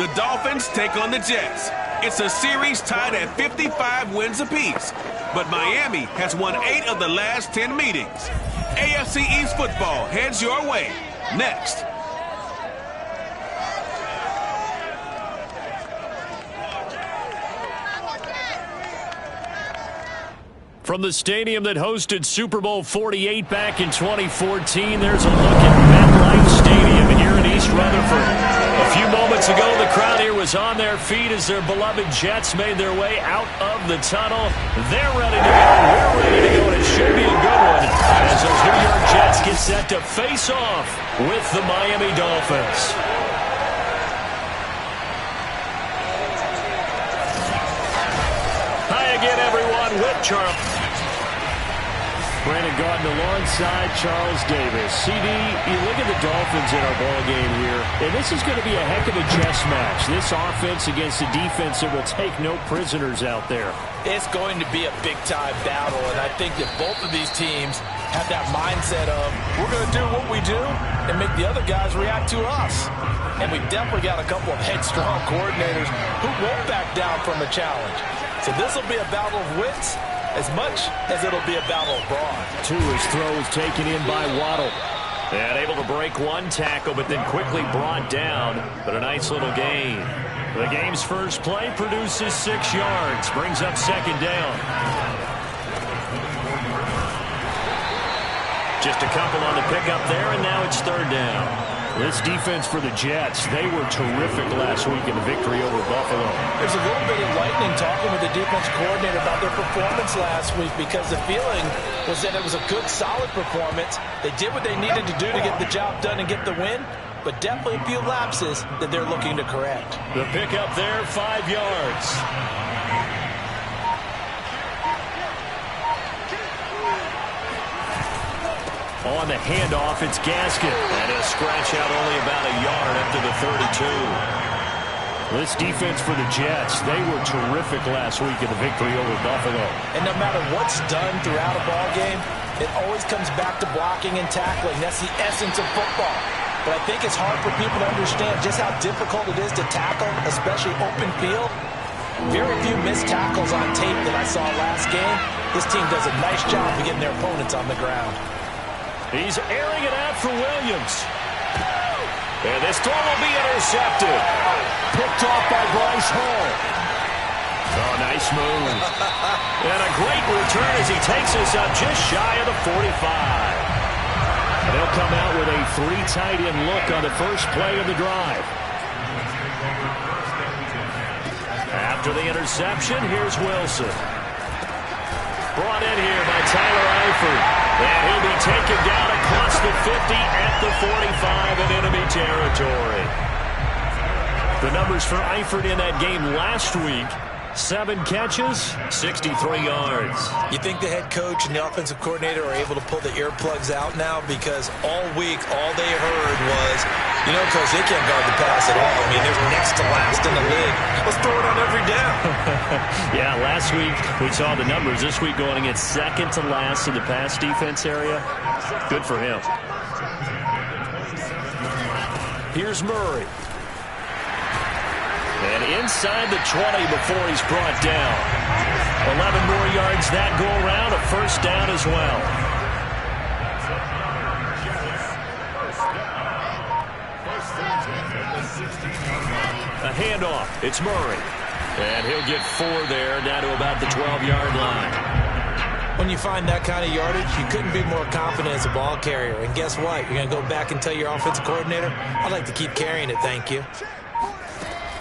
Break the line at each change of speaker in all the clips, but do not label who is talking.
The Dolphins take on the Jets. It's a series tied at 55 wins apiece. But Miami has won 8 of the last 10 meetings. AFC East football heads your way next.
From the stadium that hosted Super Bowl 48 back in 2014, there's a look at MetLife Stadium here in East Rutherford. A few moments ago, the crowd here was on their feet as their beloved Jets made their way out of the tunnel. They're ready to go. We're ready to go, and it should be a good one as those New York Jets get set to face off with the Miami Dolphins. Hi again, everyone, with Charles. Brandon Gaudin alongside Charles Davis. CD, you look at the Dolphins in our ball game here, and this is going to be a heck of a chess match. This offense against a defense that will take no prisoners out there.
It's going to be a big-time battle, and I think that both of these teams have that mindset of, we're going to do what we do and make the other guys react to us. And we've definitely got a couple of headstrong coordinators who won't back down from a challenge. So this will be a battle of wits as much as it'll be a battle of brawn.
Tua's throw is taken in by Waddle. And able to break one tackle, but then quickly brought down. But a nice little gain. The game's first play produces 6 yards. Brings up second down. Just a couple on the pickup there, and now it's third down. This defense for the Jets, they were terrific last week in the victory over Buffalo.
There's a little bit of lightning talking with the defense coordinator about their performance last week because the feeling was that it was a good, solid performance. They did what they needed to do to get the job done and get the win, but definitely a few lapses that they're looking to correct.
The pickup there, 5 yards. On the handoff, it's Gaskin. And he'll scratch out only about a yard after the 32. This defense for the Jets, they were terrific last week in the victory over Buffalo.
And no matter what's done throughout a ball game, it always comes back to blocking and tackling. That's the essence of football. But I think it's hard for people to understand just how difficult it is to tackle, especially open field. Very few missed tackles on tape that I saw last game. This team does a nice job of getting their opponents on the ground.
He's airing it out for Williams. And this throw will be intercepted. Picked off by Bryce Hall. Oh, nice move. And a great return as he takes us up just shy of the 45. And they'll come out with a 3 tight end look on the first play of the drive. After the interception, here's Wilson. Brought in here by Tyler Eifert. And he'll be taken down across the 50 at the 45 in enemy territory. The numbers for Eifert in that game last week, 7 catches, 63 yards.
You think the head coach and the offensive coordinator are able to pull the earplugs out now? Because all week, all they heard was, you know, Coach, they can't guard the pass at all. I mean, they're next to last in the league. Let's throw it on every down.
Yeah, last week we saw the numbers. This week going against second to last in the pass defense area. Good for him. Here's Murray. And inside the 20 before he's brought down. 11 more yards that go around, a first down as well. A handoff. It's Murray. And he'll get 4 there, down to about the 12-yard line.
When you find that kind of yardage, you couldn't be more confident as a ball carrier. And guess what? You're going to go back and tell your offensive coordinator, I'd like to keep carrying it, thank you.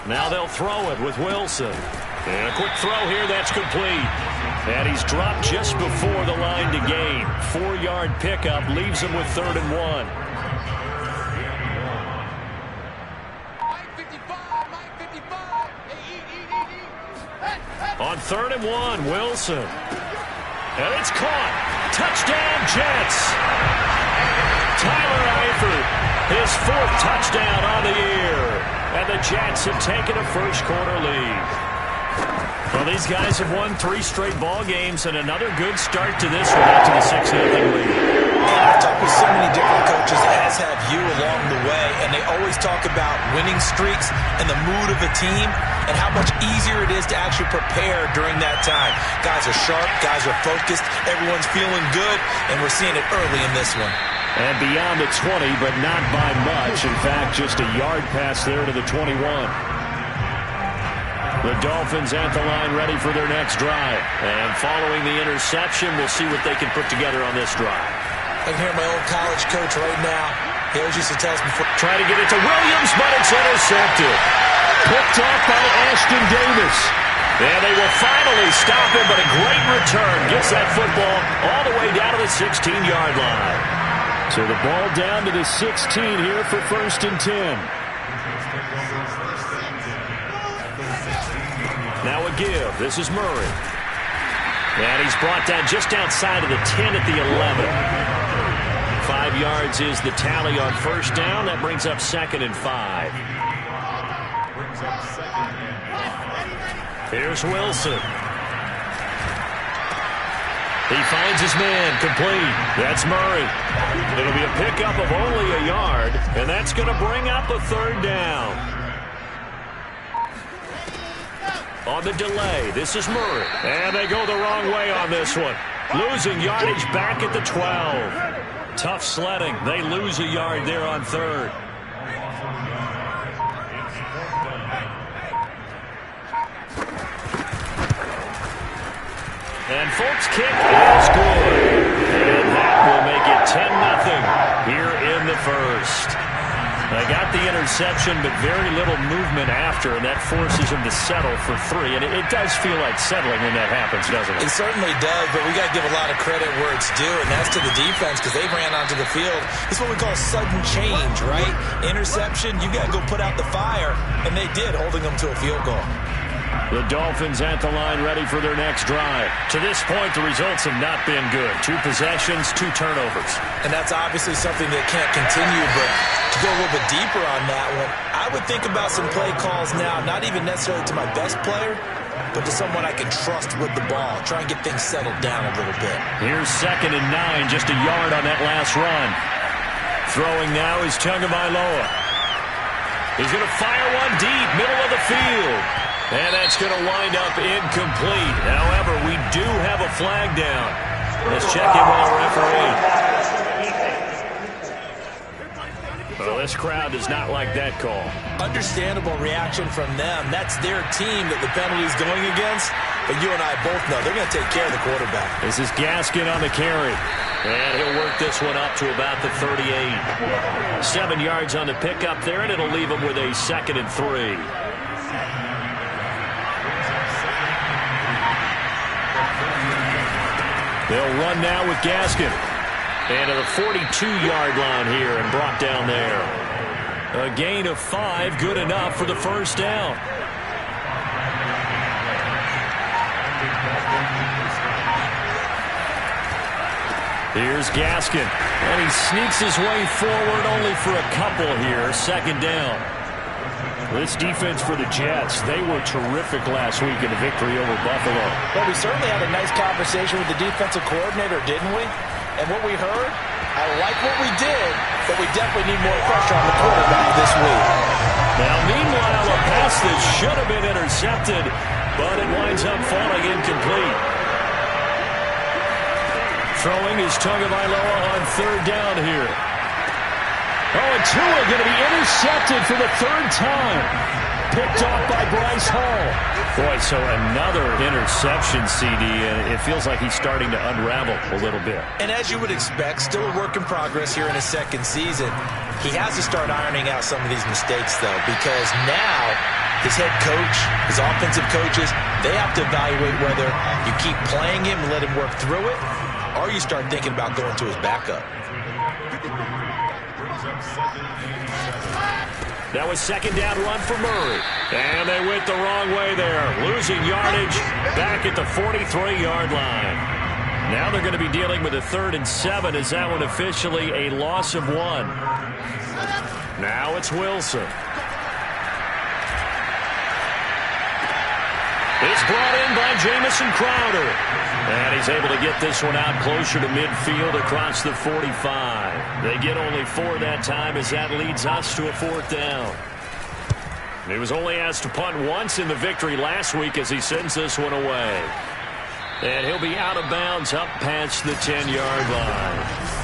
Now they'll throw it with Wilson. And a quick throw here, that's complete. And he's dropped just before the line to gain. 4-yard pickup leaves him with 3rd and 1. On 3rd and 1, Wilson. And it's caught. Touchdown, Jets. Tyler Eifert, his 4th touchdown on the year. And the Jets have taken a first-quarter lead. Well, these guys have won 3 straight ball games and another good start to this one, out to the 6-0 lead.
I've talked with so many different coaches, as have you along the way, and they always talk about winning streaks and the mood of a team and how much easier it is to actually prepare during that time. Guys are sharp, guys are focused, everyone's feeling good, and we're seeing it early in this one.
And beyond the 20, but not by much. In fact, just a yard pass there to the 21. The Dolphins at the line ready for their next drive. And following the interception, we'll see what they can put together on this drive.
I can hear my old college coach right now. He always used to tell us before.
Trying to get it to Williams, but it's intercepted. Picked off by Ashton Davis. And they will finally stop him, but a great return. Gets that football all the way down to the 16-yard line. So the ball down to the 16 here for 1st and 10. Now a give. This is Murray. And he's brought down just outside of the 10 at the 11. 5 yards is the tally on 1st down. That brings up 2nd and 5. Here's Wilson. He finds his man, complete. That's Murray. It'll be a pickup of only a yard, and that's going to bring up a 3rd down. On the delay, this is Murray. And they go the wrong way on this one. Losing yardage back at the 12. Tough sledding. They lose a yard there on 3rd. And Folks' kick is good. And that will make it 10-0 here in the 1st. They got the interception, but very little movement after, and that forces him to settle for 3. And it does feel like settling when that happens, doesn't it?
It certainly does, but we got to give a lot of credit where it's due, and that's to the defense because they ran onto the field. It's what we call sudden change, right? Interception, you got to go put out the fire, and they did, holding them to a field goal.
The Dolphins at the line ready for their next drive. To this point, the results have not been good. 2 possessions, 2 turnovers.
And that's obviously something that can't continue, but to go a little bit deeper on that one, I would think about some play calls now, not even necessarily to my best player, but to someone I can trust with the ball. Try and get things settled down a little bit.
Here's 2nd and 9, just a yard on that last run. Throwing now is Tagovailoa. He's going to fire one deep, middle of the field. And that's going to wind up incomplete. However, we do have a flag down. Let's check in with our referee. Well, this crowd does not like that call.
Understandable reaction from them. That's their team that the penalty is going against. But you and I both know they're going to take care of the quarterback.
This is Gaskin on the carry. And he'll work this one up to about the 38. 7 yards on the pickup there, and it'll leave him with a 2nd and 3. They'll run now with Gaskin. And to the 42-yard line here and brought down there. A gain of 5, good enough for the 1st down. Here's Gaskin. And he sneaks his way forward only for a couple here. 2nd down. This defense for the Jets, they were terrific last week in the victory over Buffalo.
Well, we certainly had a nice conversation with the defensive coordinator, didn't we? And what we heard, I like what we did, but we definitely need more pressure on the quarterback this week.
Now, meanwhile, a pass that should have been intercepted, but it winds up falling incomplete. Throwing is Tagovailoa on 3rd down here. Oh, and Tua going to be intercepted for the 3rd time. Picked off by Bryce Hall. Boy, so another interception, CD, and it feels like he's starting to unravel a little bit.
And as you would expect, still a work in progress here in his 2nd season. He has to start ironing out some of these mistakes, though, because now his head coach, his offensive coaches, they have to evaluate whether you keep playing him and let him work through it, or you start thinking about going to his backup.
That was 2nd down run for Murray. And they went the wrong way there. Losing yardage back at the 43-yard line. Now they're going to be dealing with a 3rd and 7. Is that one officially a loss of 1? Now it's Wilson. It's brought in by Jamison Crowder. And he He's able to get this one out closer to midfield across the 45. They get only 4 that time as that leads us to a 4th down. He was only asked to punt once in the victory last week as he sends this one away. And he'll be out of bounds up past the 10-yard line.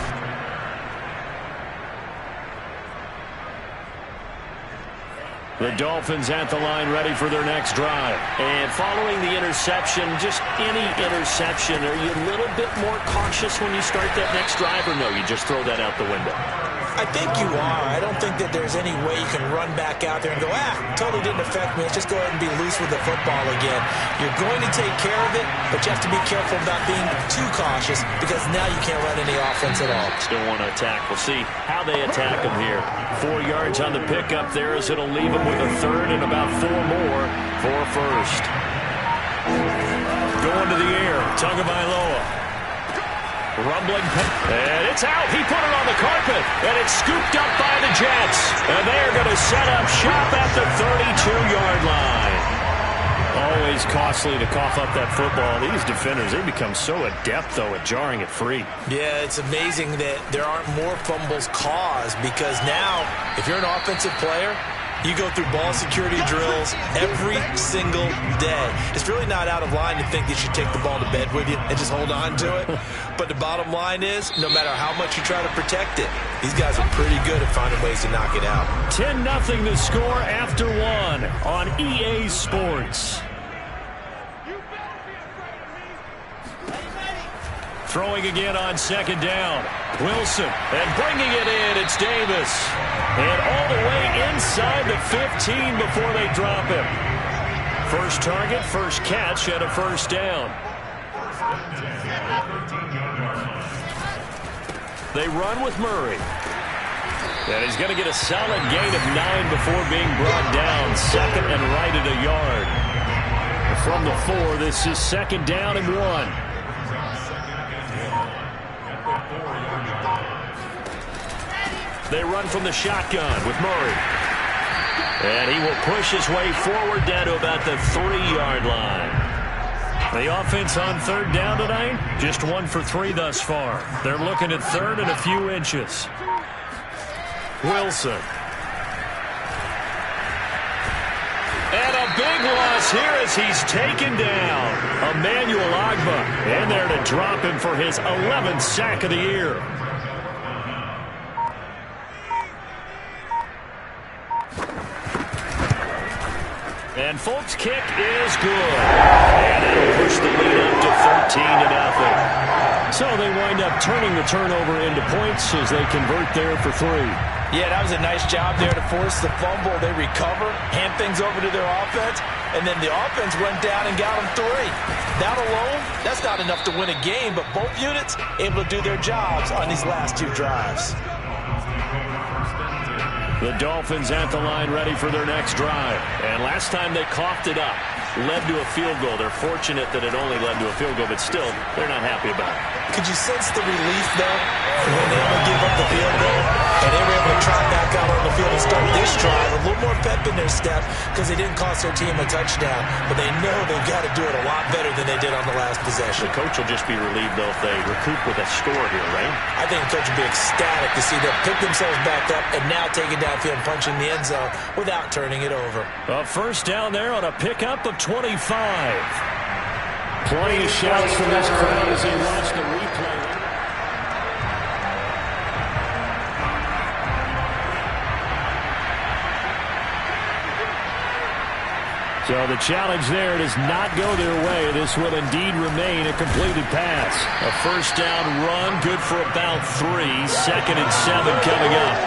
The Dolphins at the line ready for their next drive. And following the interception, just any interception, are you a little bit more cautious when you start that next drive, or no, you just throw that out the window?
I think you are. I don't think that there's any way you can run back out there and go, totally didn't affect me. Let's just go ahead and be loose with the football again. You're going to take care of it, but you have to be careful about being too cautious because now you can't run any offense at all.
Still want to attack. We'll see how they attack him here. 4 yards on the pickup there as it'll leave him with a 3rd and about 4 more for a 1st. Going to the air. Tagovailoa. Rumbling, and it's out. He put it on the carpet, and it's scooped up by the Jets. And they're going to set up shop at the 32-yard line. Always costly to cough up that football. These defenders, they become so adept, though, at jarring it free.
Yeah, it's amazing that there aren't more fumbles caused because now, if you're an offensive player, you go through ball security drills every single day. It's really not out of line to think that you take the ball to bed with you and just hold on to it. But the bottom line is, no matter how much you try to protect it, these guys are pretty good at finding ways to knock it out.
10-0 the score after 1 on EA Sports. Throwing again on 2nd down. Wilson, and bringing it in, it's Davis. And all the way inside the 15 before they drop him. First target, first catch, and a 1st down. They run with Murray. And he's going to get a solid gain of 9 before being brought down. 2nd and right at a yard. From the 4, this is 2nd down and 1. They run from the shotgun with Murray. And he will push his way forward down to about the 3-yard line. The offense on 3rd down tonight, just 1 for 3 thus far. They're looking at 3rd and a few inches. Wilson. And a big loss here as he's taken down. Emmanuel Ogbah. And there to drop him for his 11th sack of the year. And Folk's kick is good. And it'll push the lead up to 13-0. So they wind up turning the turnover into points as they convert there for 3.
Yeah, that was a nice job there to force the fumble. They recover, hand things over to their offense, and then the offense went down and got them 3. That alone, that's not enough to win a game, but both units able to do their jobs on these last 2 drives.
The Dolphins at the line ready for their next drive. And last time they coughed it up, led to a field goal. They're fortunate that it only led to a field goal, but still, they're not happy about it.
Could you sense the relief, though, when they only give up the field goal? And they were able to trot back out on the field and start this drive. A little more pep in their step because they didn't cost their team a touchdown. But they know they've got to do it a lot better than they did on the last possession.
The coach will just be relieved, though, if they recoup with a score here, right?
I think the coach will be ecstatic to see them pick themselves back up and now take it downfield and punch in the end zone without turning it over.
A 1st down there on a pickup of 25. Plenty of shouts from this crowd as they watch the replay. So the challenge there does not go their way. This will indeed remain a completed pass. A 1st down run, good for about 3. 2nd and 7 coming up.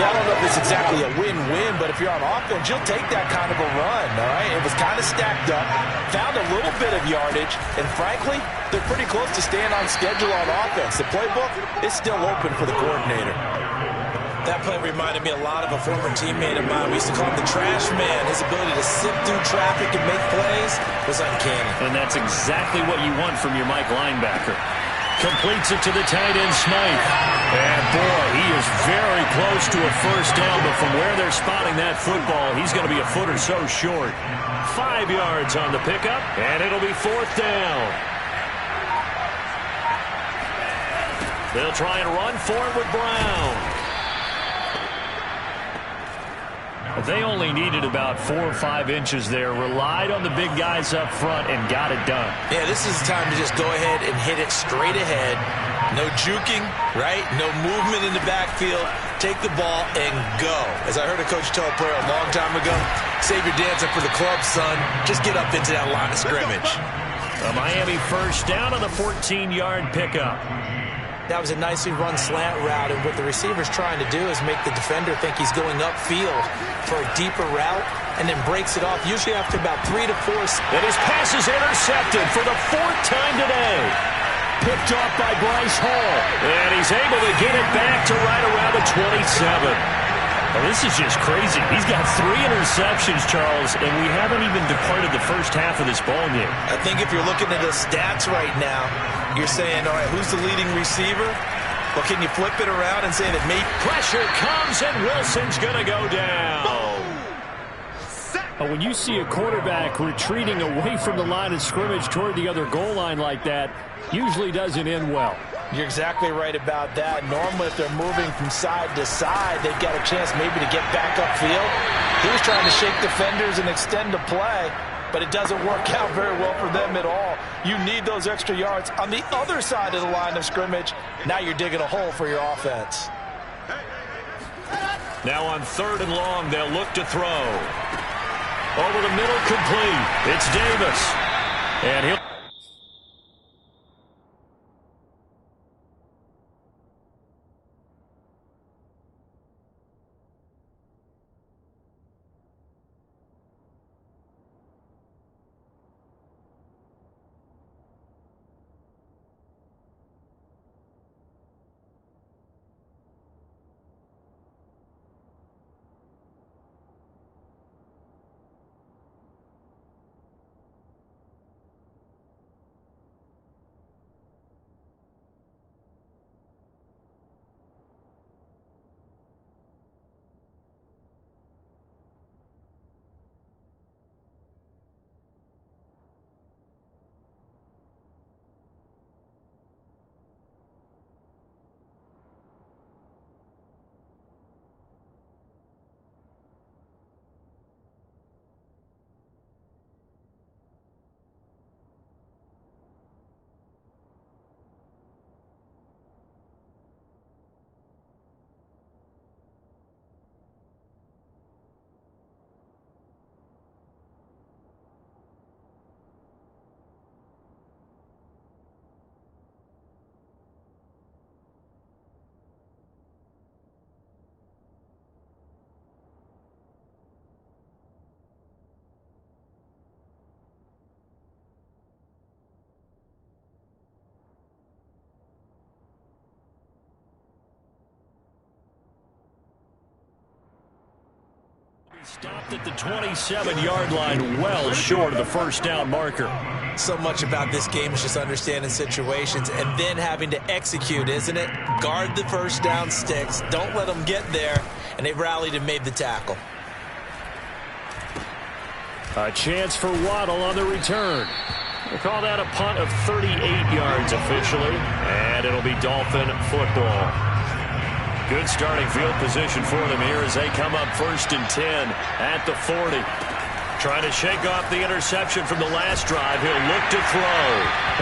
Yeah, I don't know if it's exactly a win-win, but if you're on offense, you'll take that kind of a run, all right? It was kind of stacked up, found a little bit of yardage, and frankly, they're pretty close to staying on schedule on offense. The playbook is still open for the coordinator. That play reminded me a lot of a former teammate of mine. We used to call him the trash man. His ability to sift through traffic and make plays was uncanny.
And that's exactly what you want from your Mike linebacker. Completes it to the tight end, Smythe. And boy, he is very close to a 1st down, but from where they're spotting that football, he's going to be a foot or so short. 5 yards on the pickup, and it'll be 4th down. They'll try and run for it with Brown. They only needed about 4 or 5 inches there, relied on the big guys up front, and got it done.
Yeah, this is the time to just go ahead and hit it straight ahead. No juking, right? No movement in the backfield. Take the ball and go. As I heard a coach tell a player a long time ago, save your dancing for the club, son. Just get up into that line of scrimmage.
A Miami first down on the 14-yard pickup.
That was a nicely run slant route, and what the receiver's trying to do is make the defender think he's going upfield for a deeper route, and then breaks it off, usually after about 3 to 4.
And his pass is intercepted for the 4th time today. Picked off by Bryce Hall. And he's able to get it back to right around the 27. Well, this is just crazy. He's got 3 interceptions, Charles, and we haven't even departed the first half of this ball game.
I think if you're looking at the stats right now, you're saying, all right, who's the leading receiver? Well, can you flip it around and say that maybe
pressure comes and Wilson's going to go down. But when you see a quarterback retreating away from the line of scrimmage toward the other goal line like that, usually doesn't end well.
You're exactly right about that. Normally, if they're moving from side to side, they've got a chance maybe to get back upfield. He was trying to shake defenders and extend the play, but it doesn't work out very well for them at all. You need those extra yards on the other side of the line of scrimmage. Now you're digging a hole for your offense.
Now on 3rd and long, they'll look to throw. Over the middle, complete. It's Davis. And he'll... Stopped at the 27-yard line, well short of the first down marker.
So much about this game is just understanding situations and then having to execute, isn't it? Guard the first down sticks. Don't let them get there. And they rallied and made the tackle.
A chance for Waddle on the return. We'll call that a punt of 38 yards officially. And it'll be Dolphin football. Good starting field position for them here as they come up 1st and 10 at the 40. Trying to shake off the interception from the last drive. He'll look to throw.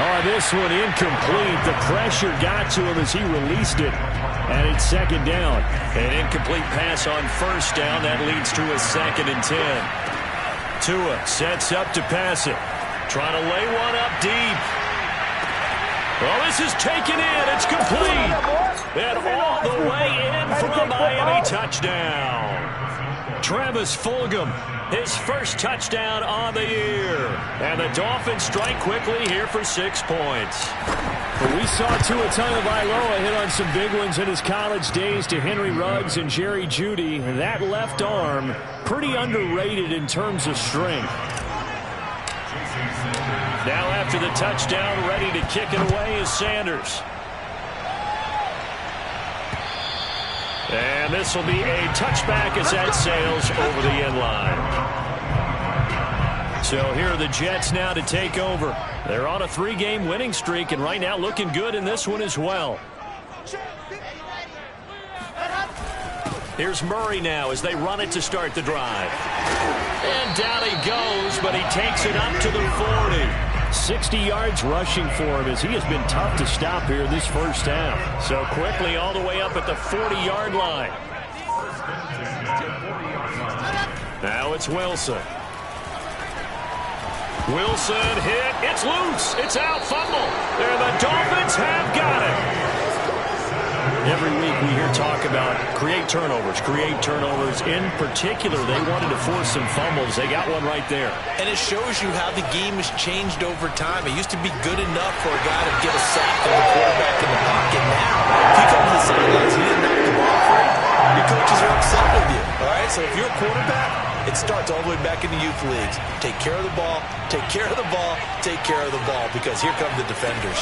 Oh, this one incomplete. The pressure got to him as he released it. And it's 2nd down. An incomplete pass on 1st down. That leads to a 2nd and 10. Tua sets up to pass it. Trying to lay one up deep. Well, this is taken in. It's complete. And all the way in for a Miami touchdown. Travis Fulgham, his first touchdown on the year. And the Dolphins strike quickly here for 6 points. But we saw Tua Tagovailoa hit on some big ones in his college days to Henry Ruggs and Jerry Jeudy. That left arm, pretty underrated in terms of strength. Now after the touchdown, ready to kick it away is Sanders. And this will be a touchback as that sails over the end line. So here are the Jets now to take over. They're on a 3-game winning streak, and right now looking good in this one as well. Here's Murray now as they run it to start the drive. And down he goes, but he takes it up to the 40. 60 yards rushing for him as he has been tough to stop here in this first half. So quickly all the way up at the 40-yard line. Now it's Wilson. Wilson hit. It's loose. It's out. Fumble. And the Dolphins have got it. Every week we hear talk about create turnovers. In particular, they wanted to force some fumbles. They got one right there.
And it shows you how the game has changed over time. It used to be good enough for a guy to get a sack and the quarterback in the pocket. Now, if you come to the sidelines and you didn't knock the ball free, your coaches are upset with you. All right? So if you're a quarterback, it starts all the way back in the youth leagues. Take care of the ball, take care of the ball, take care of the ball, because here come the defenders.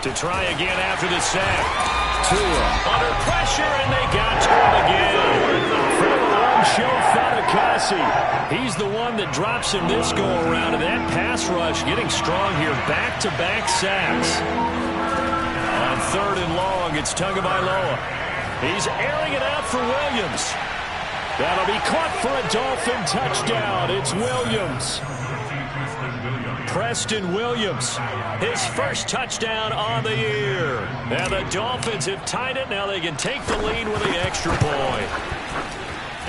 To try again after the sack. Tua under pressure, and they got to him again. For the long show, Fatukasi. He's the one that drops him this go-around, and that pass rush getting strong here. Back-to-back sacks. On 3rd and long, it's Tagovailoa. He's airing it out for Williams. That'll be caught for a Dolphin touchdown. It's Williams. Preston Williams, his first touchdown on the year. And the Dolphins have tied it. Now they can take the lead with the extra point.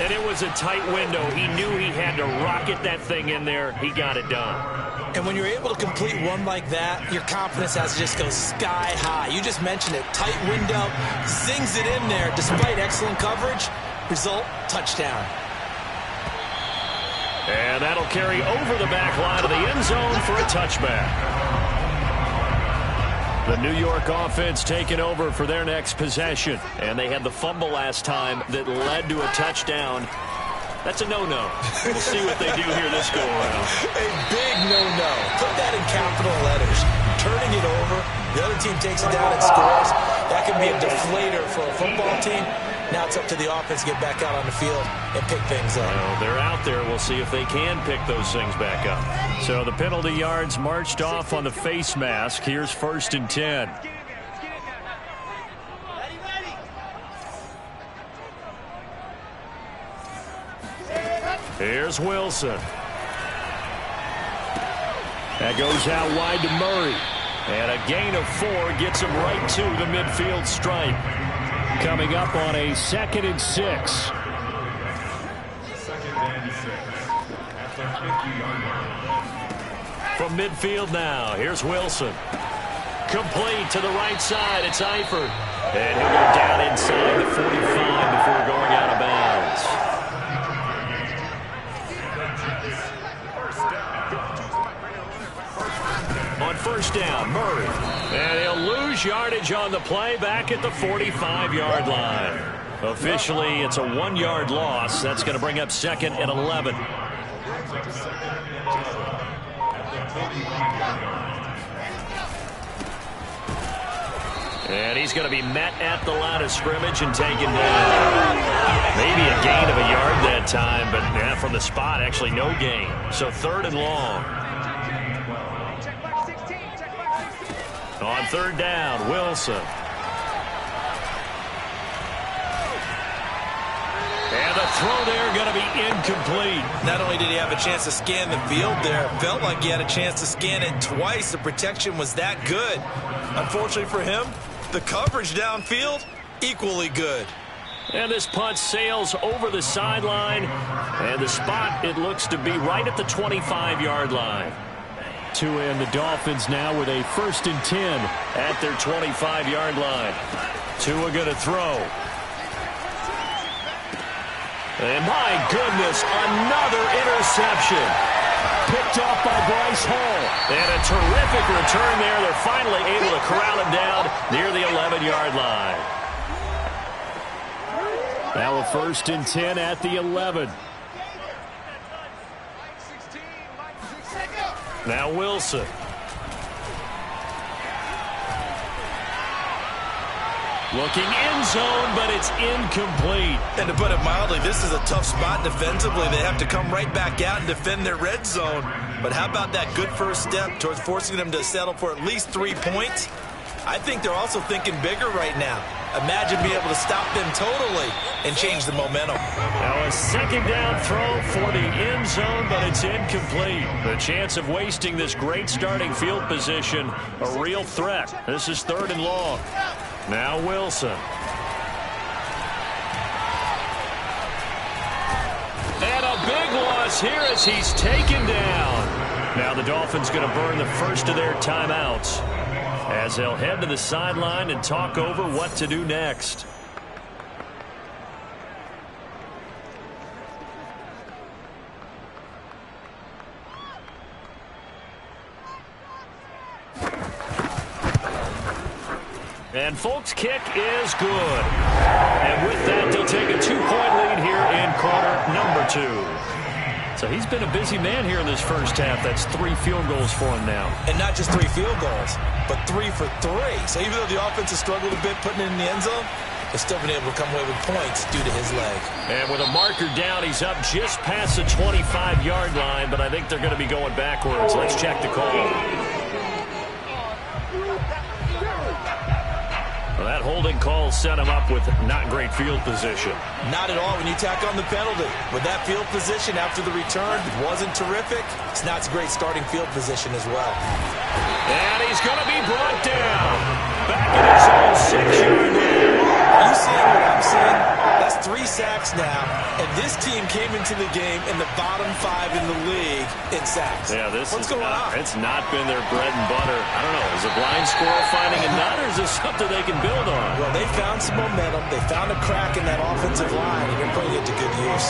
And it was a tight window. He knew he had to rocket that thing in there. He got it done.
And when you're able to complete one like that, your confidence has to just go sky high. You just mentioned it. Tight window, zings it in there despite excellent coverage. Result, touchdown.
And that'll carry over the back line of the end zone for a touchback. The New York offense taking over for their next possession. And they had the fumble last time that led to a touchdown. That's a no-no. We'll see what they do here this go-around.
A big no-no. Put that in capital letters. Turning it over, the other team takes it down and scores. That can be a deflator for a football team. Now it's up to the offense to get back out on the field and pick things up.
Well, they're out there. We'll see if they can pick those things back up. So the penalty yards marched off on the face mask. Here's 1st and 10. Here's Wilson. That goes out wide to Murray. And a gain of 4 gets him right to the midfield stripe. Coming up on a 2nd and 6. From midfield now, here's Wilson. Complete to the right side, it's Eifert. And he'll go down inside the 45 before going out of bounds. On 1st down, Murray. And he'll lose yardage on the play back at the 45-yard line. Officially, it's a 1-yard loss. That's going to bring up 2nd and 11. And he's going to be met at the line of scrimmage and taken down. Maybe a gain of a yard that time, but from the spot, actually no gain. So 3rd and long. On 3rd down, Wilson. And the throw there going to be incomplete.
Not only did he have a chance to scan the field there, it felt like he had a chance to scan it twice. The protection was that good. Unfortunately for him, the coverage downfield, equally good.
And this punt sails over the sideline. And the spot, it looks to be right at the 25-yard line. Tua and the Dolphins now with a 1st and 10 at their 25-yard line. Tua going to throw. And my goodness, another interception. Picked off by Bryce Hall. And a terrific return there. They're finally able to corral him down near the 11-yard line. Now a 1st and 10 at the 11. Now Wilson. Looking end zone, but it's incomplete.
And to put it mildly, this is a tough spot defensively. They have to come right back out and defend their red zone. But how about that good first step towards forcing them to settle for at least 3 points? I think they're also thinking bigger right now. Imagine being able to stop them totally and change the momentum.
Now a second down throw for the end zone, but it's incomplete. The chance of wasting this great starting field position, a real threat. This is 3rd and long. Now Wilson. And a big loss here as he's taken down. Now the Dolphins going to burn the first of their timeouts as they'll head to the sideline and talk over what to do next. And Folk's kick is good. And with that, they'll take a 2-point lead here in quarter number 2. So he's been a busy man here in this first half. That's 3 field goals for him now.
And not just 3 field goals, but 3 for 3. So even though the offense has struggled a bit putting it in the end zone, they've still been able to come away with points due to his leg. And with a marker down, he's up just past the 25-yard line, but I think they're going to be going backwards. Let's check the call. Well, that holding call set him up with not great field position. Not at all when you tack on the penalty. With that field position after the return, it wasn't terrific. It's not a great starting field position as well. And he's going to be brought down. Back in his own 6-yard line. Are you seeing what I'm seeing? That's 3 sacks now, and this team came into the game in the bottom 5 in the league in sacks. Yeah, what's going on? It's not been their bread and butter. I don't know. Is a blind squirrel finding a nut, or is this something they can build on? Well, they found some momentum. They found a crack in that offensive line, and they're putting it to good use.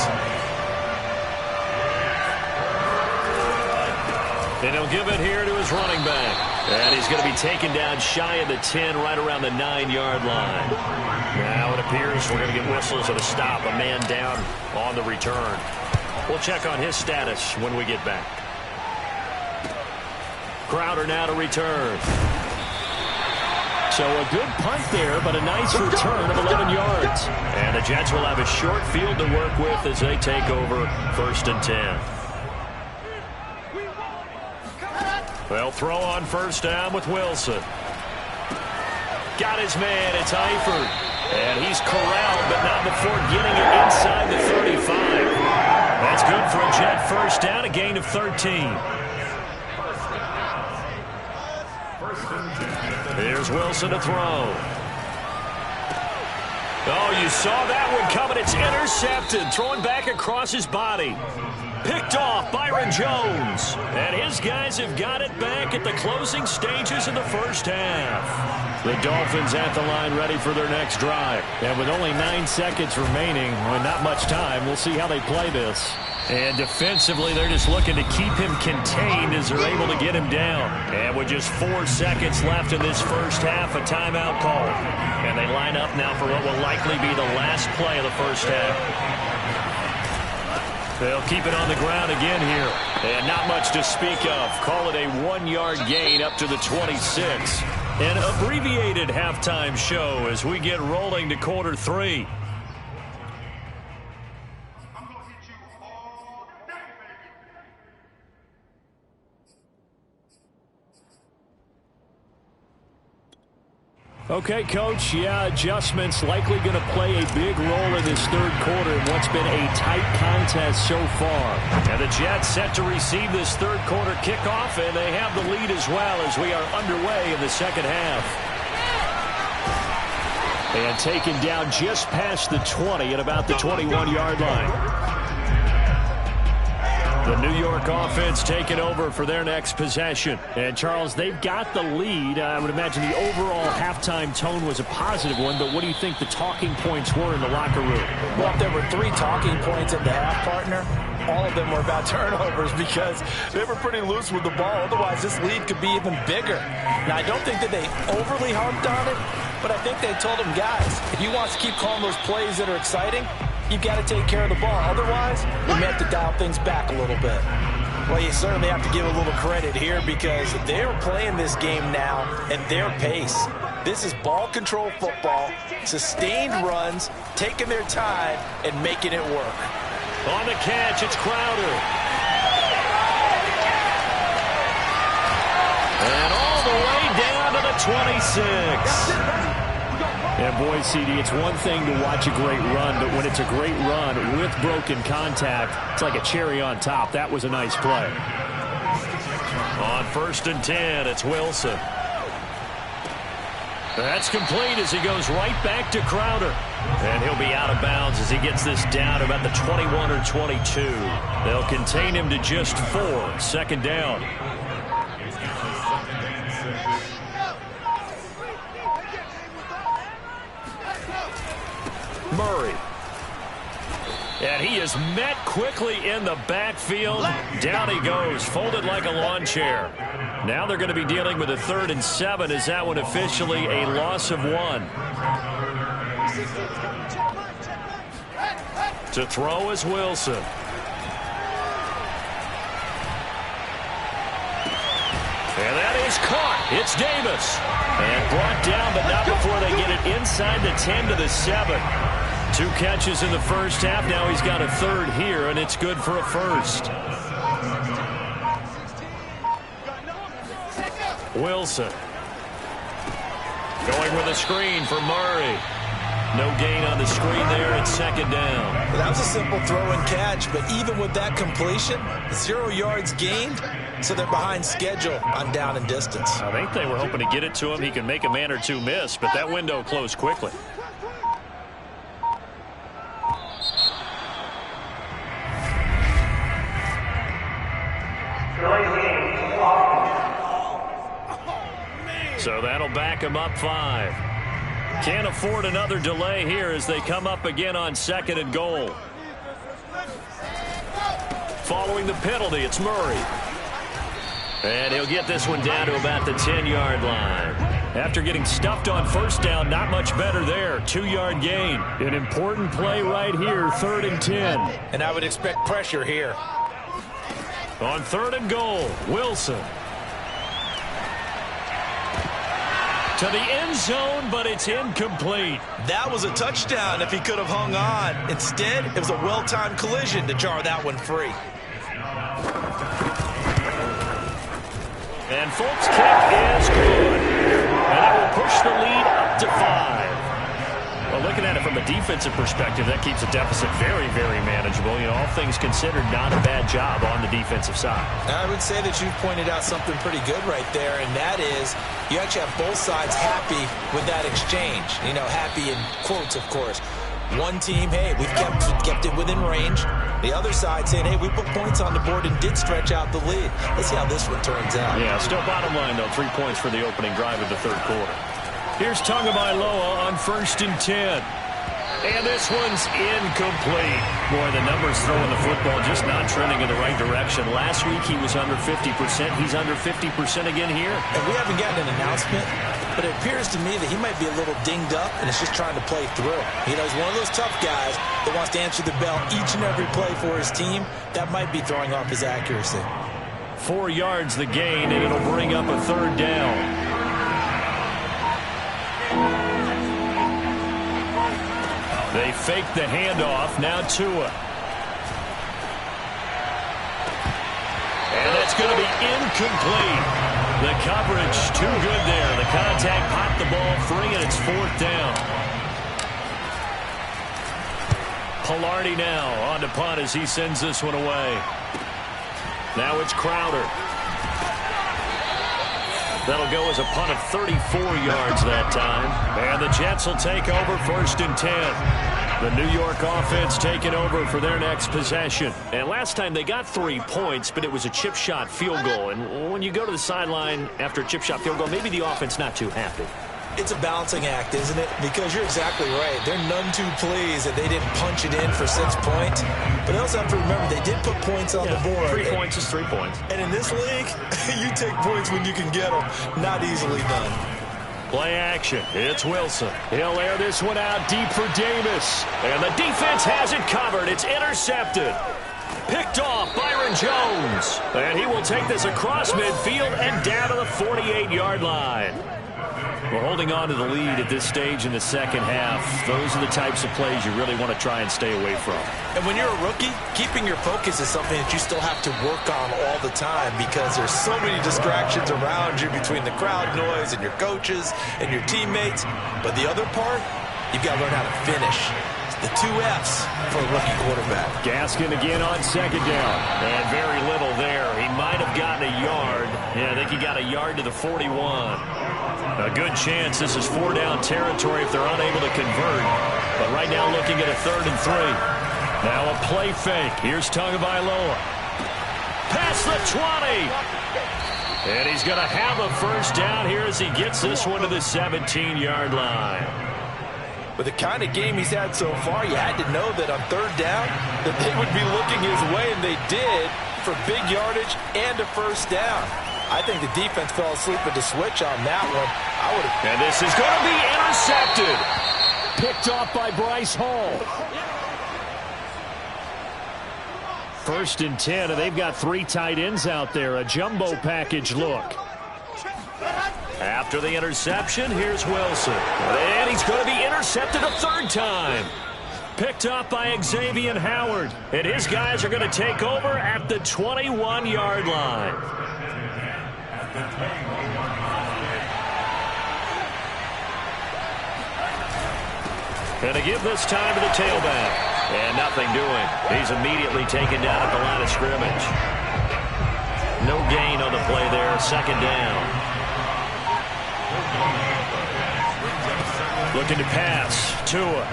And he'll give it here to his running back. And he's going to be taken down shy of the 10, right around the 9-yard line. Now it appears we're going to get whistles at a stop. A man down on the return. We'll check on his status when we get back. Crowder now to return. So a good punt there, but a nice return of 11 yards. And the Jets will have a short field to work with as they take over 1st and 10. They'll throw on first down with Wilson. Got his man. It's Eifert. And he's corralled, but not before getting it inside the 35. That's good for a Jet first down, a gain of 13. Here's Wilson to throw. Oh, you saw that one coming. It's intercepted. Throwing back across his body. Picked off Byron Jones. And his guys have got it back at the closing stages of the first half. The Dolphins at the line ready for their next drive. And with only 9 seconds remaining, well, not much time, we'll see how they play this. And defensively, they're just looking to keep him contained as they're able to get him down. And with just 4 seconds left in this first half, a timeout call. And they line up now for what will likely be the last play of the first half. They'll keep it on the ground again here. And not much to speak of. Call it a 1-yard gain up to the 26. An abbreviated halftime show as we get rolling to quarter 3. Okay, Coach, adjustments likely going to play a big role in this third quarter in what's been a tight contest so far. And the Jets set to receive this third quarter kickoff, and they have the lead as well as we are underway in the second half. And taken down just past the 20 at about the 21-yard line. The New York offense taking over for their next possession. And, Charles, they've got the lead. I would imagine the overall halftime tone was a positive one, but what do you think the talking points were in the locker room?
Well, if there were 3 talking points at the half, partner, all of them were about turnovers because they were pretty loose with the ball. Otherwise, this lead could be even bigger. Now, I don't think that they overly harped on it, but I think they told them, guys, if you want to keep calling those plays that are exciting, you've got to take care of the ball. Otherwise, we may have to dial things back a little bit.
Well, you certainly have to give a little credit here because they're playing this game now at their pace. This is ball control football, sustained runs, taking their time, and making it work.
On the catch, it's Crowder. And all the way down to the 26. And boy, CD, it's one thing to watch a great run, but when it's a great run with broken contact, it's like a cherry on top. That was a nice play. On 1st and 10, it's Wilson. That's complete as he goes right back to Crowder. And he'll be out of bounds as he gets this down to about the 21 or 22. They'll contain him to just 4. 2nd down. Murray. And he is met quickly in the backfield. Down he goes, folded like a lawn chair. Now they're going to be dealing with a 3rd and 7. Is that one officially a loss of 1? To throw is Wilson. And that is caught. It's Davis. And brought down, but not before they get it inside the 10 to the 7. 2 catches in the first half. Now he's got a 3rd here, and it's good for a 1st. Wilson. Going with a screen for Murray. No gain on the screen there. It's 2nd down.
Well, that was a simple throw and catch, but even with that completion, 0 yards gained, so they're behind schedule on down and distance.
I think they were hoping to get it to him. He can make a man or 2 miss, but that window closed quickly. So that'll back him up 5. Can't afford another delay here as they come up again on 2nd and goal. Following the penalty, it's Murray. And he'll get this one down to about the 10-yard line. After getting stuffed on 1st down, not much better there. 2-yard gain. An important play right here, 3rd and 10.
And I would expect pressure here.
On 3rd and goal, Wilson. To the end zone, but it's incomplete.
That was a touchdown if he could have hung on. Instead, it was a well-timed collision to jar that one free.
And Folks' kick is good. And that will push the lead up to 5. Well, looking at it from a defensive perspective, that keeps the deficit very, very manageable. You know, all things considered, not a bad job on the defensive side.
I would say that you've pointed out something pretty good right there, and that is you actually have both sides happy with that exchange. You know, happy in quotes, of course. One team, hey, we've kept it within range. The other side saying, hey, we put points on the board and did stretch out the lead. Let's see how this one turns out.
Yeah, still bottom line, though, 3 points for the opening drive of the 3rd quarter. Here's Tagovailoa on 1st and 10. And this one's incomplete. Boy, the numbers throwing the football just not trending in the right direction. Last week he was under 50%. He's under 50% again here.
And we haven't gotten an announcement, but it appears to me that he might be a little dinged up and is just trying to play through. You know, he's one of those tough guys that wants to answer the bell each and every play for his team. That might be throwing off his accuracy.
4 yards the gain, and it'll bring up a 3rd down. They fake the handoff. Now Tua. And that's going to be incomplete. The coverage too good there. The contact popped the ball free, and it's 4th down. Palardy now on to punt as he sends this one away. Now it's Crowder. That'll go as a punt of 34 yards that time. And the Jets will take over 1st and 10. The New York offense taking over for their next possession. And last time they got 3 points, but it was a chip shot field goal. And when you go to the sideline after a chip shot field goal, maybe the offense not too happy.
It's a balancing act, isn't it? Because you're exactly right. They're none too pleased that they didn't punch it in for 6 points. But they also have to remember they did put points on the board.
3 points is 3 points.
And in this league, you take points when you can get them. Not easily done.
Play action. It's Wilson. He'll air this one out deep for Davis. And the defense has it covered. It's intercepted. Picked off Byron Jones. And he will take this across midfield and down to the 48-yard line. Well, holding on to the lead at this stage in the second half, those are the types of plays you really want to try and stay away from.
And when you're a rookie, keeping your focus is something that you still have to work on all the time because there's so many distractions around you between the crowd noise and your coaches and your teammates. But the other part, you've got to learn how to finish. The 2 F's for a rookie quarterback.
Gaskin again on second down. And very little there. He might have gotten a yard. Yeah, I think he got a yard to the 41. A good chance this is 4-down territory if they're unable to convert. But right now looking at a 3rd and 3. Now a play fake. Here's Tagovailoa. Past the 20. And he's going to have a first down here as he gets this one to the 17-yard line.
With the kind of game he's had so far, you had to know that on 3rd down that they would be looking his way, and they did for big yardage and a first down. I think the defense fell asleep at the switch on that one.
And this is going to be intercepted. Picked off by Bryce Hall. 1st and 10, and they've got 3 tight ends out there. A jumbo package look. After the interception, here's Wilson. And he's going to be intercepted a 3rd time. Picked up by Xavier Howard. And his guys are going to take over at the 21-yard line. And to give this time to the tailback. And nothing doing. He's immediately taken down at the line of scrimmage. No gain on the play there. 2nd down. Looking to pass. Tua.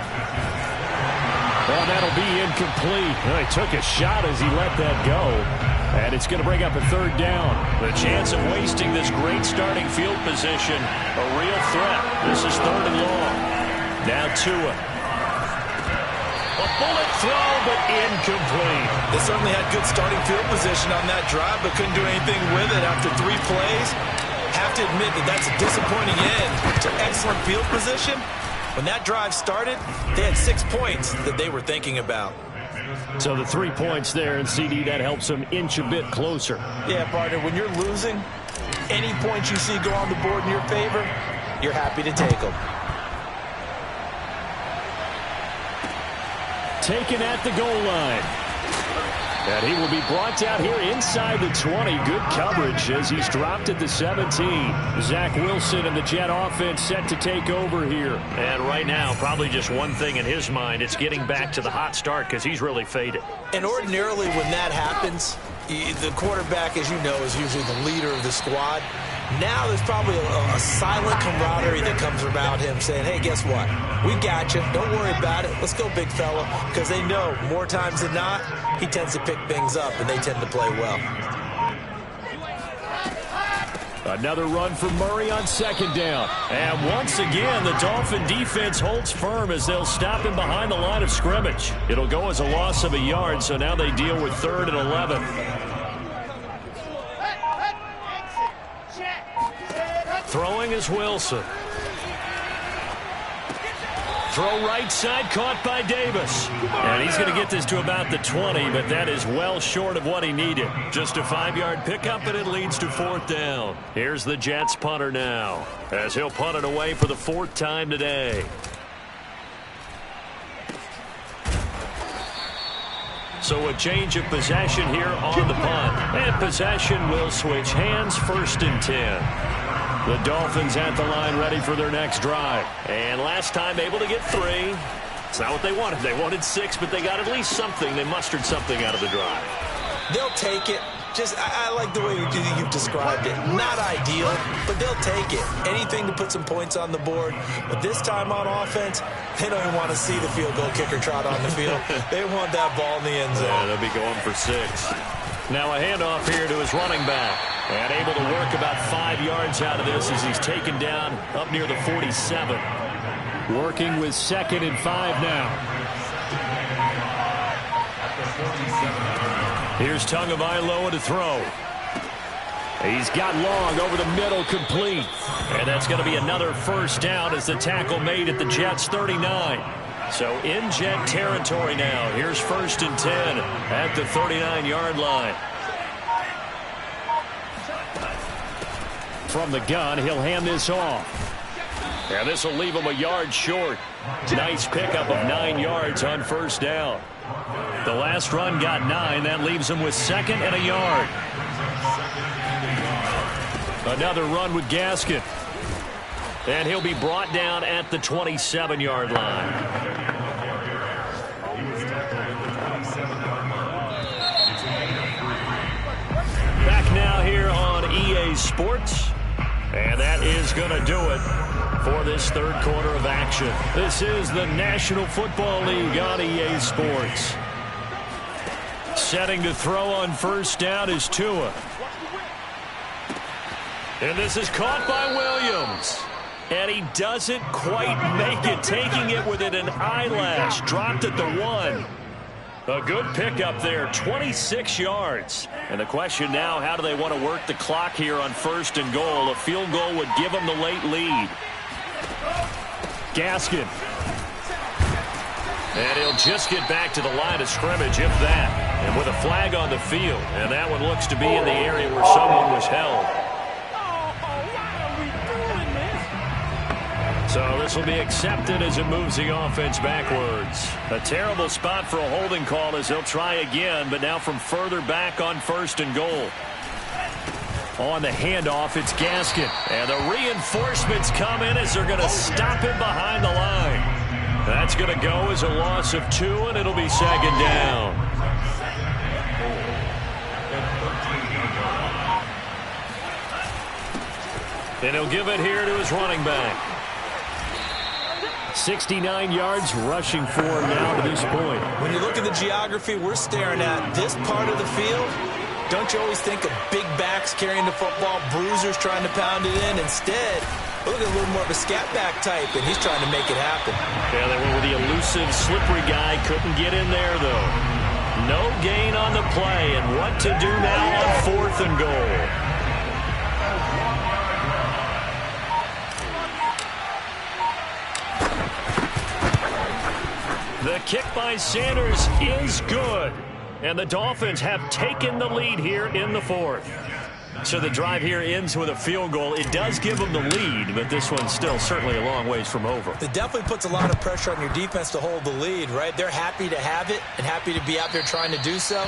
Well, that'll be incomplete. Well, he took a shot as he let that go. And it's going to bring up a 3rd down. The chance of wasting this great starting field position, a real threat. This is 3rd and long. Now Tua. A bullet throw, but incomplete.
They certainly had good starting field position on that drive, but couldn't do anything with it after 3 plays. Have to admit that that's a disappointing end to excellent field position. When that drive started, they had 6 points that they were thinking about.
So the 3 points there, and CD, that helps them inch a bit closer.
Yeah, partner, when you're losing, any points you see go on the board in your favor, you're happy to take them.
Taken at the goal line. And he will be brought down here inside the 20. Good coverage as he's dropped at the 17. Zach Wilson and the Jet offense set to take over here. And right now, probably just one thing in his mind. It's getting back to the hot start because he's really faded.
And ordinarily when that happens, the quarterback, as you know, is usually the leader of the squad. Now there's probably a silent camaraderie that comes about him saying, hey, guess what? We got you. Don't worry about it. Let's go, big fella. Because they know more times than not, he tends to pick things up, and they tend to play well.
Another run for Murray on 2nd down. And once again, the Dolphin defense holds firm as they'll stop him behind the line of scrimmage. It'll go as a loss of a yard, so now they deal with 3rd and 11. Throwing is Wilson. Throw right side, caught by Davis. And he's going to get this to about the 20, but that is well short of what he needed. Just a 5-yard pickup, and it leads to 4th down. Here's the Jets punter now, as he'll punt it away for the 4th time today. So a change of possession here on the punt. And possession will switch hands, 1st and 10. The Dolphins at the line ready for their next drive. And last time able to get 3. It's not what they wanted. They wanted 6, but they got at least something. They mustered something out of the drive.
They'll take it. I like the way you've described it. Not ideal, but they'll take it. Anything to put some points on the board. But this time on offense, they don't even want to see the field goal kicker trot on the field. They want that ball in the end zone.
Yeah, they'll be going for 6. Now a handoff here to his running back. And able to work about 5 yards out of this as he's taken down up near the 47. Working with 2nd and 5 now. Here's Tagovailoa to throw. He's got long over the middle, complete. And that's going to be another 1st down as the tackle made at the Jets' 39. So in Jet territory now. Here's 1st and 10 at the 39-yard line. From the gun, he'll hand this off. And this will leave him a yard short. Nice pickup of 9 yards on first down. The last run got 9. That leaves him with 2nd and a yard. Another run with Gaskin. And he'll be brought down at the 27-yard line. Back now here on EA Sports. And that is going to do it for this third quarter of action. This is the National Football League on EA Sports. Setting to throw on first down is Tua. And this is caught by Williams. And he doesn't quite make it, taking it within an eyelash. Dropped at the 1. A good pickup there, 26 yards. And the question now, how do they want to work the clock here on 1st and goal? A field goal would give them the late lead. Gaskin. And he'll just get back to the line of scrimmage, if that. And with a flag on the field. And that one looks to be in the area where someone was held. So this will be accepted as it moves the offense backwards. A terrible spot for a holding call as they'll try again, but now from further back on 1st and goal. On the handoff, it's Gaskin. And the reinforcements come in as they're going to stop him behind the line. That's going to go as a loss of 2, and it'll be 2nd down. And he'll give it here to his running back. 69 yards rushing for him now to this point.
When you look at the geography we're staring at, this part of the field, don't you always think of big backs carrying the football, bruisers trying to pound it in? Instead, look at a little more of a scat back type, and he's trying to make it happen.
Yeah, they went with the elusive, slippery guy. Couldn't get in there, though. No gain on the play, and what to do now on 4th and goal. The kick by Sanders is good. And the Dolphins have taken the lead here in the 4th. So the drive here ends with a field goal. It does give them the lead, but this one's still certainly a long ways from over.
It definitely puts a lot of pressure on your defense to hold the lead, right? They're happy to have it and happy to be out there trying to do so.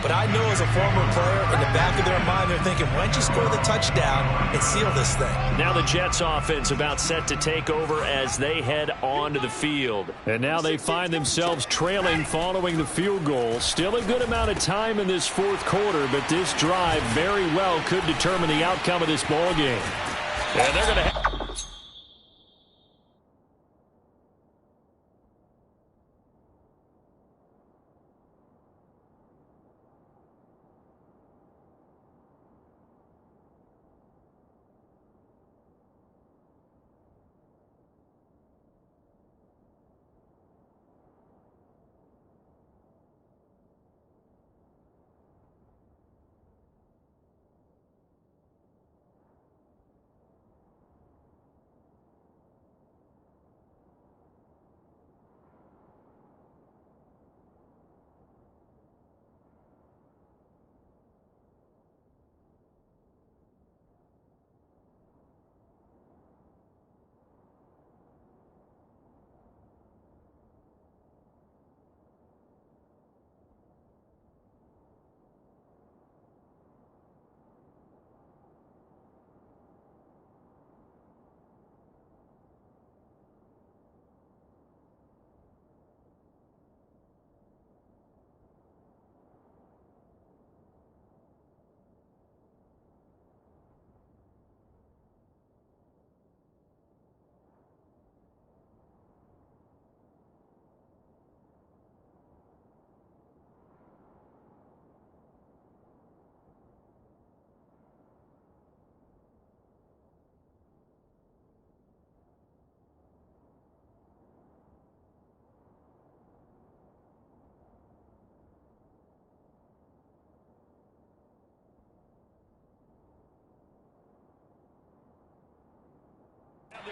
But I know as a former player, in the back of their mind, they're thinking, why don't you score the touchdown and seal this thing?
Now the Jets offense about set to take over as they head onto the field. And now they find themselves trailing following the field goal. Still a good amount of time in this 4th quarter, but this drive very well could determine the outcome of this ball game. And they're going to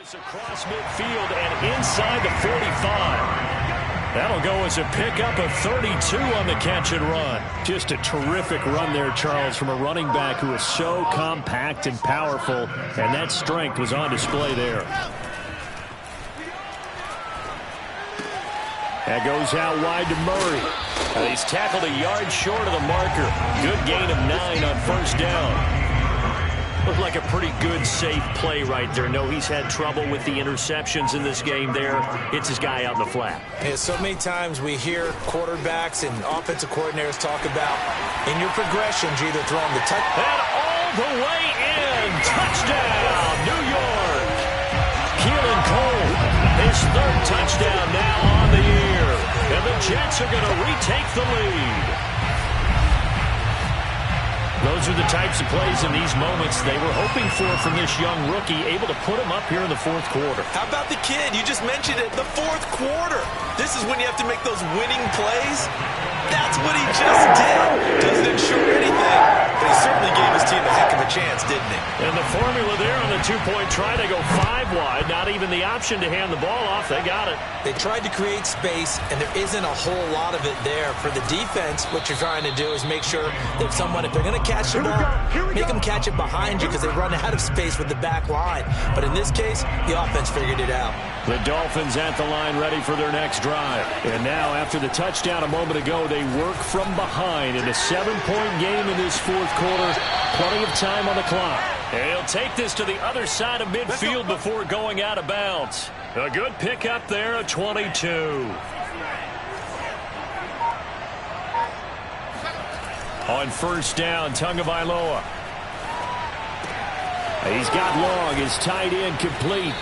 this across midfield and inside the 45. That'll go as a pickup of 32 on the catch and run. Just a terrific run there, Charles, from a running back who is so compact and powerful, and that strength was on display there. That goes out wide to Murray. He's tackled a yard short of the marker. Good gain of 9 on first down. Looked like a pretty good, safe play right there. No, he's had trouble with the interceptions in this game there. It's his guy out in the flat.
Yeah, so many times we hear quarterbacks and offensive coordinators talk about in your progressions, you're either throwing the touch.
And all the way in. Touchdown, New York. Keelan Cole, his 3rd touchdown now on the year. And the Jets are going to retake the lead. Those are the types of plays in these moments they were hoping for from this young rookie, able to put him up here in the 4th quarter.
How about the kid? You just mentioned it, the 4th quarter. This is when you have to make those winning plays. That's what he just did. Doesn't ensure anything, but he certainly gave his team a heck of a chance, didn't he?
And the formula there on the 2-point try to go 5 wide. Not even the option to hand the ball off. They got it.
They tried to create space, and there isn't a whole lot of it there. For the defense, what you're trying to do is make sure that if they're going to catch the ball, make them catch it behind you because they run out of space with the back line. But in this case, the offense figured it out.
The Dolphins at the line ready for their next drive. And now, after the touchdown a moment ago, they work from behind in a 7-point game in this 4th quarter. Plenty of time on the clock. And he'll take this to the other side of midfield before going out of bounds. A good pickup there at 22. On first down, Tagovailoa. He's got Long, his tight end complete.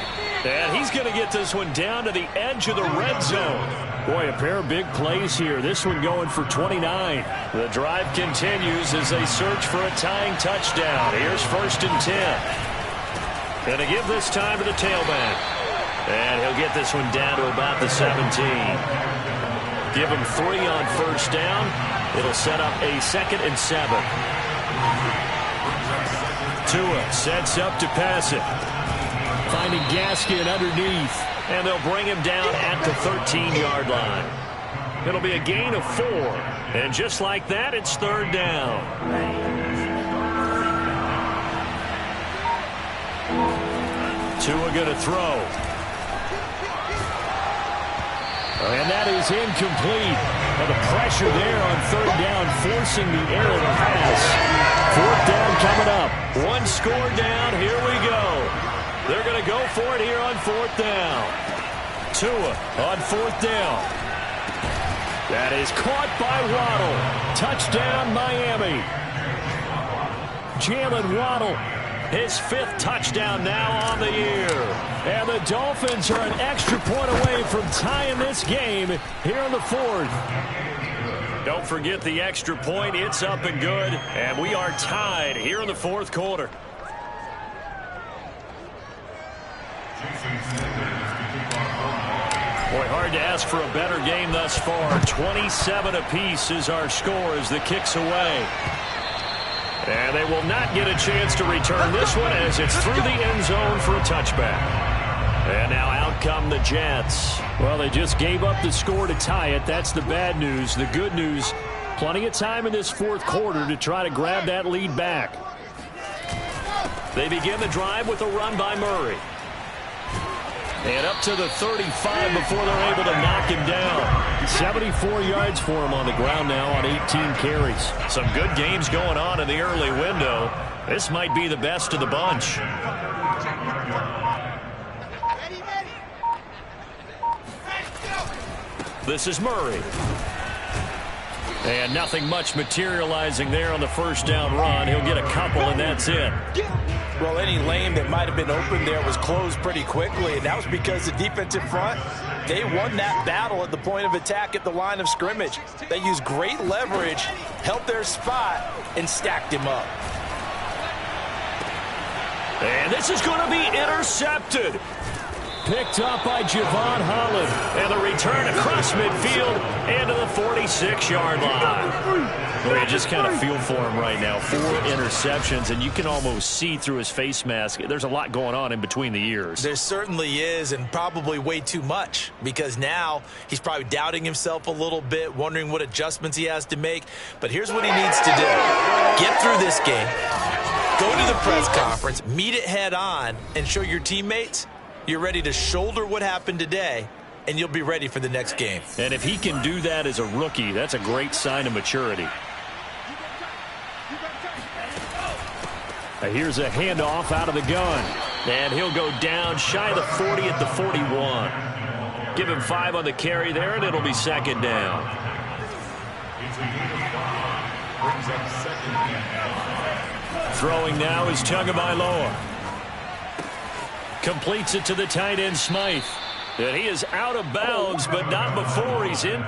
And he's going to get this one down to the edge of the red zone. Boy, a pair of big plays here. This one going for 29. The drive continues as they search for a tying touchdown. Here's 1st and 10. Going to give this time to the tailback. And he'll get this one down to about the 17. Give him 3 on first down. It'll set up a 2nd and 7. Tua sets up to pass it. Finding Gaskin underneath, and they'll bring him down at the 13-yard line. It'll be a gain of 4, and just like that, it's 3rd down. Tua going to throw. And that is incomplete. And the pressure there on 3rd down, forcing the errant pass. 4th down coming up. 1 score down, here we go. They're going to go for it here on 4th down. Tua on 4th down. That is caught by Waddle. Touchdown, Miami. Jalen Waddle, his 5th touchdown now on the year. And the Dolphins are an extra point away from tying this game here in the 4th. Don't forget the extra point. It's up and good. And we are tied here in the 4th quarter. Boy, hard to ask for a better game thus far. 27 apiece is our score as the kick's away. And they will not get a chance to return this one as it's through the end zone for a touchback. And now out come the Jets. Well, they just gave up the score to tie it. That's the bad news. The good news, plenty of time in this 4th quarter to try to grab that lead back. They begin the drive with a run by Murray. And up to the 35 before they're able to knock him down. 74 yards for him on the ground now on 18 carries. Some good games going on in the early window. This might be the best of the bunch. This is Murray. And nothing much materializing there on the first down run. He'll get a couple, and that's it.
Well, any lane that might have been open there was closed pretty quickly, and that was because the defensive front, they won that battle at the point of attack at the line of scrimmage. They used great leverage, held their spot, and stacked him up.
And this is going to be intercepted. Picked up by Javon Holland. And the return across midfield into the 46-yard line. Well, you just kind of feel for him right now. 4 interceptions, and you can almost see through his face mask. There's a lot going on in between the ears.
There certainly is, and probably way too much, because now he's probably doubting himself a little bit, wondering what adjustments he has to make. But here's what he needs to do. Get through this game, go to the press conference, meet it head on, and show your teammates you're ready to shoulder what happened today and you'll be ready for the next game.
And if he can do that as a rookie, that's a great sign of maturity. Here's a handoff out of the gun. And he'll go down shy of the 40 at the 41. Give him 5 on the carry there, and it'll be second down. Throwing now is Tagovailoa. Completes it to the tight end, Smythe. And he is out of bounds, but not before he's in.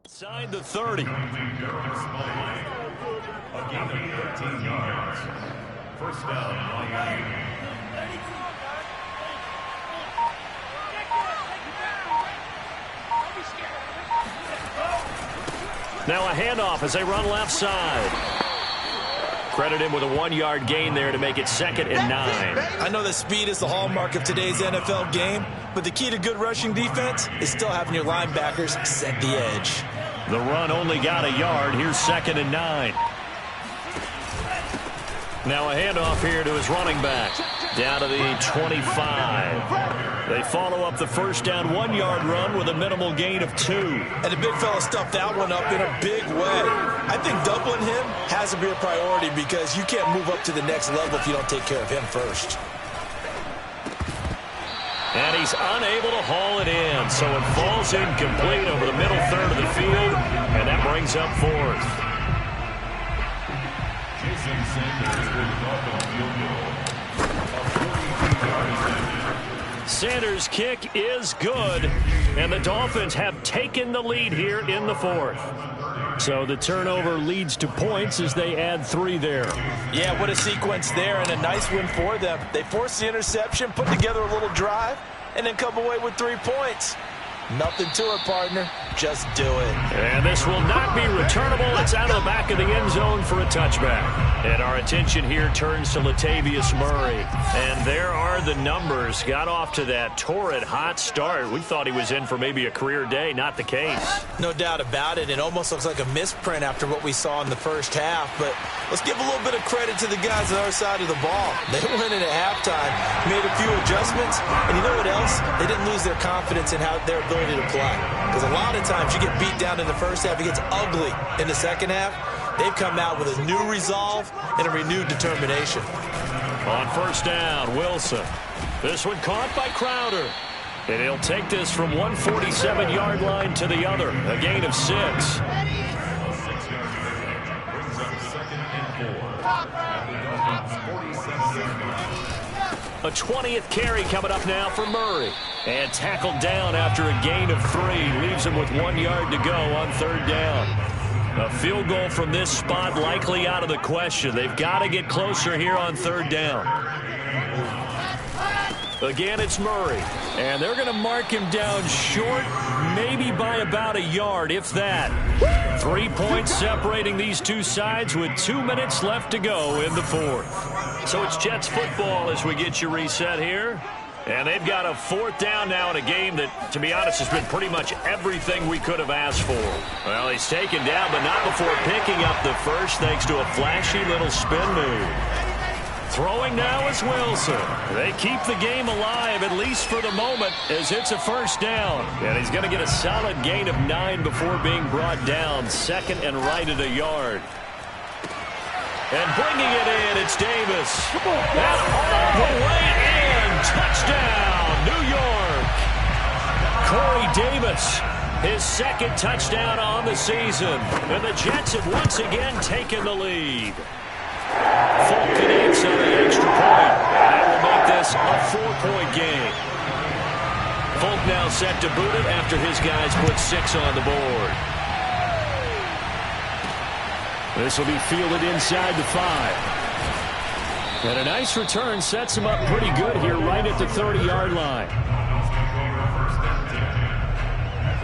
Inside the 30. A gain of 13 yards. First down, Miami. Now a handoff as they run left side. Credit him with a 1-yard gain there to make it 2nd and 9.
I know that speed is the hallmark of today's NFL game, but the key to good rushing defense is still having your linebackers set the edge.
The run only got a yard. Here's 2nd and 9. Now a handoff here to his running back. Down to the 25. They follow up the first down 1-yard run with a minimal gain of 2.
And the big fella stuffed that one up in a big way. I think doubling him has to be a priority because you can't move up to the next level if you don't take care of him first.
And he's unable to haul it in, so it falls incomplete over the middle third of the field, and that brings up 4th. Jason Sanders with Sanders' kick is good, and the Dolphins have taken the lead here in the 4th. So the turnover leads to points as they add 3 there.
Yeah, what a sequence there, and a nice win for them. They forced the interception, put together a little drive, and then come away with 3 points. Nothing to it, partner. Just do it.
And this will not be returnable. It's out of the back of the end zone for a touchback. And our attention here turns to Latavius Murray. And there are the numbers. Got off to that torrid hot start. We thought he was in for maybe a career day. Not the case.
No doubt about it. It almost looks like a misprint after what we saw in the first half. But let's give a little bit of credit to the guys on our side of the ball. They went in at halftime, made a few adjustments, and you know what else? They didn't lose their confidence in how their ability to play. Because a lot of times you get beat down in the first half, it gets ugly in the second half. They've come out with a new resolve and a renewed determination.
On first down, Wilson. This one caught by Crowder. And he'll take this from 147-yard line to the other. A gain of 6. A 20th carry coming up now for Murray. And tackled down after a gain of 3. Leaves him with 1 yard to go on third down. A field goal from this spot likely out of the question. They've got to get closer here on third down. Again, it's Murray. And they're going to mark him down short, maybe by about a yard, if that. 3 points separating these two sides with 2 minutes left to go in the 4th. So it's Jets football as we get you reset here. And they've got a 4th down now in a game that, to be honest, has been pretty much everything we could have asked for. Well, he's taken down, but not before picking up the first thanks to a flashy little spin move. Throwing now is Wilson. They keep the game alive, at least for the moment, as it's a 1st down. And he's going to get a solid gain of 9 before being brought down. 2nd and right at a yard. And bringing it in, it's Davis. And all the way in. Touchdown, New York. Corey Davis, his 2nd touchdown on the season. And the Jets have once again taken the lead. Folk connects on the extra point. And that will make this a 4-point game. Folk now set to boot it after his guys put 6 on the board. This will be fielded inside the 5. And a nice return sets him up pretty good here right at the 30-yard line.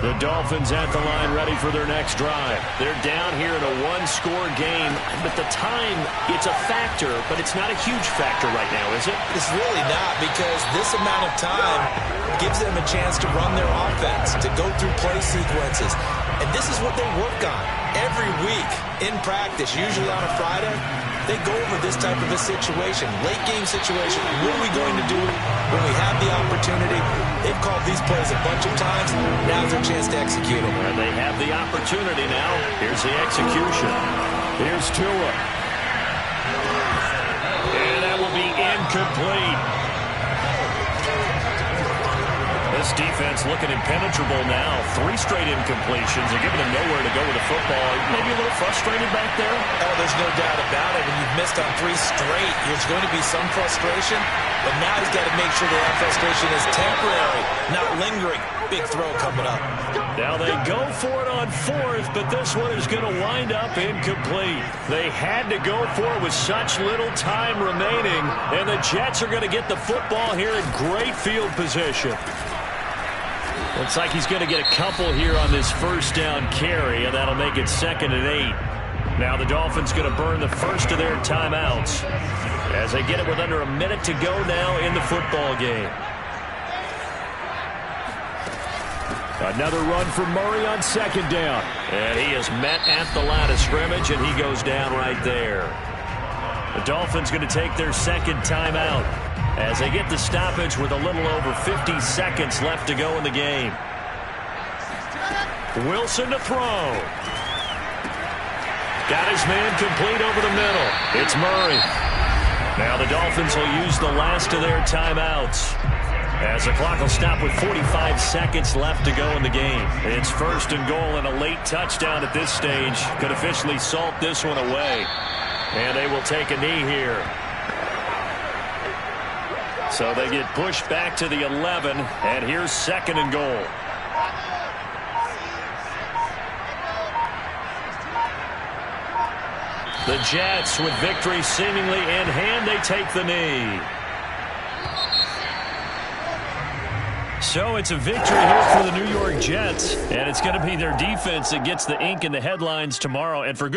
The Dolphins at the line ready for their next drive. They're down here in a 1-score game. But the time, it's a factor, but it's not a huge factor right now, is it?
It's really not, because this amount of time gives them a chance to run their offense, to go through play sequences. And this is what they work on every week in practice, usually on a Friday. They go over this type of a situation, late game situation. What are we going to do when we have the opportunity? They've called these plays a bunch of times. Now's their chance to execute them.
And they have the opportunity now. Here's the execution. Here's Tua. And that will be incomplete. This defense looking impenetrable now. 3 straight incompletions. They're giving them nowhere to go with the football. Maybe a little frustrated back there?
Oh, there's no doubt about it. When you've missed on 3 straight, there's going to be some frustration. But now he's got to make sure that frustration is temporary, not lingering. Big throw coming up.
Now they go for it on 4th, but this one is going to wind up incomplete. They had to go for it with such little time remaining, and the Jets are going to get the football here in great field position. Looks like he's going to get a couple here on this 1st down carry, and that'll make it 2nd and 8. Now the Dolphins going to burn the first of their timeouts as they get it with under a minute to go now in the football game. Another run for Murray on 2nd down. And he is met at the line of scrimmage, and he goes down right there. The Dolphins going to take their 2nd timeout as they get the stoppage with a little over 50 seconds left to go in the game. Wilson to throw. Got his man complete over the middle. It's Murray. Now the Dolphins will use the last of their timeouts as the clock will stop with 45 seconds left to go in the game. It's 1st and goal, and a late touchdown at this stage could officially salt this one away. And they will take a knee here. So they get pushed back to the 11, and here's 2nd and goal. The Jets, with victory seemingly in hand, they take the knee. So it's a victory here for the New York Jets, and it's going to be their defense that gets the ink in the headlines tomorrow. And for good